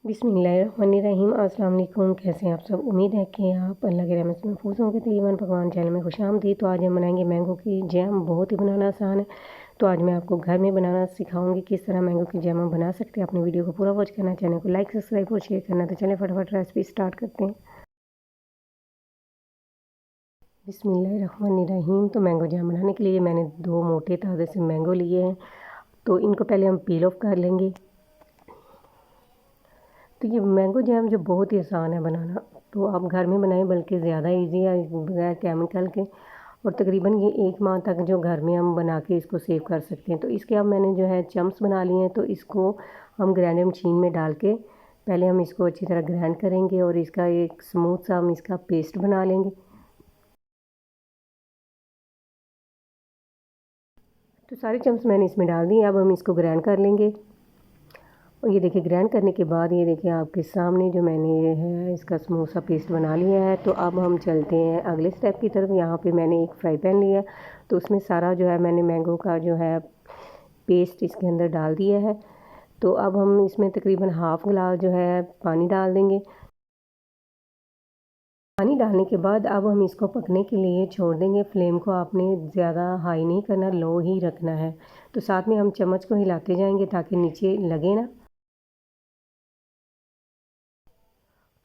बिस्मिल्लाहिर्रहमानिर्रहीम। अस्सलाम वालेकुम। कैसे हैं आप सब? उम्मीद है कि आप अल्लाह के रहमत से महफूज़ होंगे। तकरीबन पकवान चैनल में खुशामदीद। तो आज हम बनाएंगे मैंगो की जैम। बहुत ही बनाना आसान है। तो आज मैं आपको घर में बनाना सिखाऊंगी किस तरह मैंगो की जैम हम बना सकते हैं। अपने वीडियो को पूरा वॉच करना, चैनल को लाइक सब्सक्राइब और शेयर करना। तो चलें फटाफट रेसिपी स्टार्ट करते हैं। बिस्मिल्लाहिर्रहमानिर्रहीम। तो मैंगो जैम बनाने के लिए मैंने 2 मोटे ताज़े से मैंगो लिए हैं। तो इनको पहले हम पील ऑफ कर लेंगे। तो ये मैंगो जैम जो बहुत ही आसान है बनाना, तो आप घर में बनाएं, बल्कि ज़्यादा इजी है बगैर केमिकल के। और तकरीबन ये 1 माह तक जो घर में हम बना के इसको सेव कर सकते हैं। तो इसके अब मैंने जो है चम्प्स बना लिए हैं। तो इसको हम ग्राइंडर मशीन में डाल के पहले हम इसको अच्छी तरह ग्राइंड करेंगे और इसका एक स्मूथ सा हम इसका पेस्ट बना लेंगे। तो सारे चम्प्स मैंने इसमें डाल दिए। अब हम इसको ग्राइंड कर लेंगे। और ये देखिए ग्राइंड करने के बाद ये देखिए आपके सामने जो मैंने ये है इसका स्मूथ सा पेस्ट बना लिया है। तो अब हम चलते हैं अगले स्टेप की तरफ। यहाँ पे मैंने एक फ्राई पैन लिया, तो उसमें सारा जो है मैंने मैंगो का जो है पेस्ट इसके अंदर डाल दिया है। तो अब हम इसमें तकरीबन हाफ़ गिलास जो है पानी डाल देंगे। पानी डालने के बाद अब हम इसको पकने के लिए छोड़ देंगे। फ्लेम को आपने ज़्यादा हाई नहीं करना, लो ही रखना है। तो साथ में हम चम्मच को हिलाते जाएंगे ताकि नीचे लगे ना।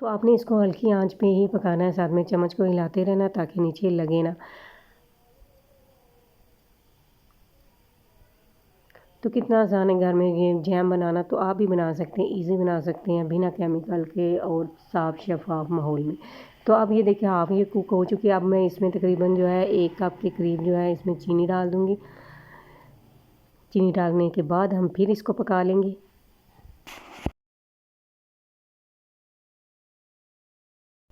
तो आपने इसको हल्की आंच पे ही पकाना है, साथ में चम्मच को हिलाते रहना ताकि नीचे लगे ना। तो कितना आसान है घर में ये जैम बनाना। तो आप भी बना सकते हैं, इजी बना सकते हैं बिना केमिकल के और साफ़ शफाफ माहौल में। तो अब ये देखिए हाफ़ ये कुक हो चुकी है। अब मैं इसमें तकरीबन जो है 1 कप के करीब जो है इसमें चीनी डाल दूँगी। चीनी डालने के बाद हम फिर इसको पका लेंगे।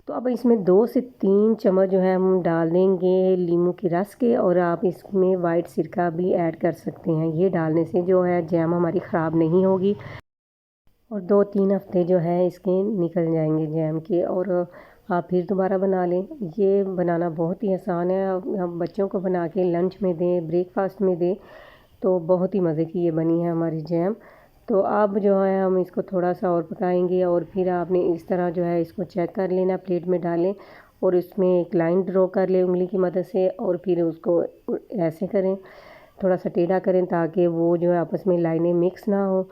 तो अब इसमें 2 से 3 चम्मच जो है हम डाल देंगे नींबू के रस के। और आप इसमें वाइट सिरका भी ऐड कर सकते हैं। ये डालने से जो है जैम हमारी ख़राब नहीं होगी और 2-3 हफ्ते जो है इसके निकल जाएंगे जैम के। और आप फिर दोबारा बना लें। ये बनाना बहुत ही आसान है। हम बच्चों को बना के लंच में दें, ब्रेकफास्ट में दें, तो बहुत ही मज़े की ये बनी है हमारी जैम। तो अब जो है हम इसको थोड़ा सा और पकाएंगे और फिर आपने इस तरह जो है इसको चेक कर लेना, प्लेट में डालें और इसमें एक लाइन ड्रॉ कर लें उंगली की मदद से। और फिर उसको ऐसे करें, थोड़ा सा टेढ़ा करें ताकि वो जो है आपस में लाइनें मिक्स ना हो।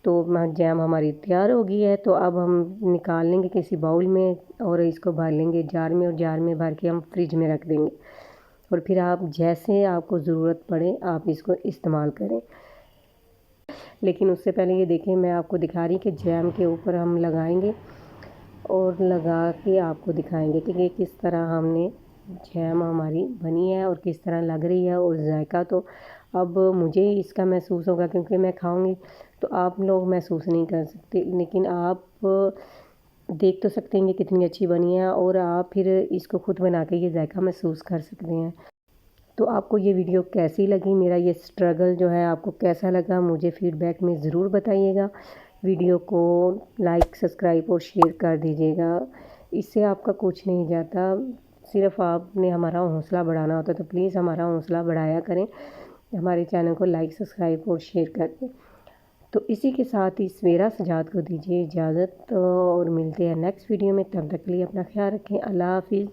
तो जैम हमारी तैयार हो गई है। तो अब हम निकाल लेंगे किसी बाउल में और इसको भर लेंगे जार में। और जार में भर के हम फ्रिज में रख देंगे और फिर आप जैसे आपको ज़रूरत पड़े आप इसको इस्तेमाल करें। लेकिन उससे पहले ये देखें, मैं आपको दिखा रही कि जैम के ऊपर हम लगाएंगे और लगा के आपको दिखाएंगे कि ये किस तरह हमने जैम हमारी बनी है और किस तरह लग रही है। और जायका तो अब मुझे इसका महसूस होगा क्योंकि मैं खाऊंगी, तो आप लोग महसूस नहीं कर सकते, लेकिन आप देख तो सकते हैं कि कितनी अच्छी बनी है और आप फिर इसको खुद बना के ये जायका महसूस कर सकते हैं। तो आपको ये वीडियो कैसी लगी, मेरा ये स्ट्रगल जो है आपको कैसा लगा, मुझे फ़ीडबैक में ज़रूर बताइएगा। वीडियो को लाइक सब्सक्राइब और शेयर कर दीजिएगा। इससे आपका कुछ नहीं जाता, सिर्फ आपने हमारा हौसला बढ़ाना होता है। तो प्लीज़ हमारा हौसला बढ़ाया करें, हमारे चैनल को लाइक सब्सक्राइब और शेयर करें। तो इसी के साथ ही सवेरा सजाद को दीजिए इजाज़त और मिलते हैं नेक्स्ट वीडियो में। तब तक के लिए अपना ख्याल रखें। अल्लाह हाफिज़।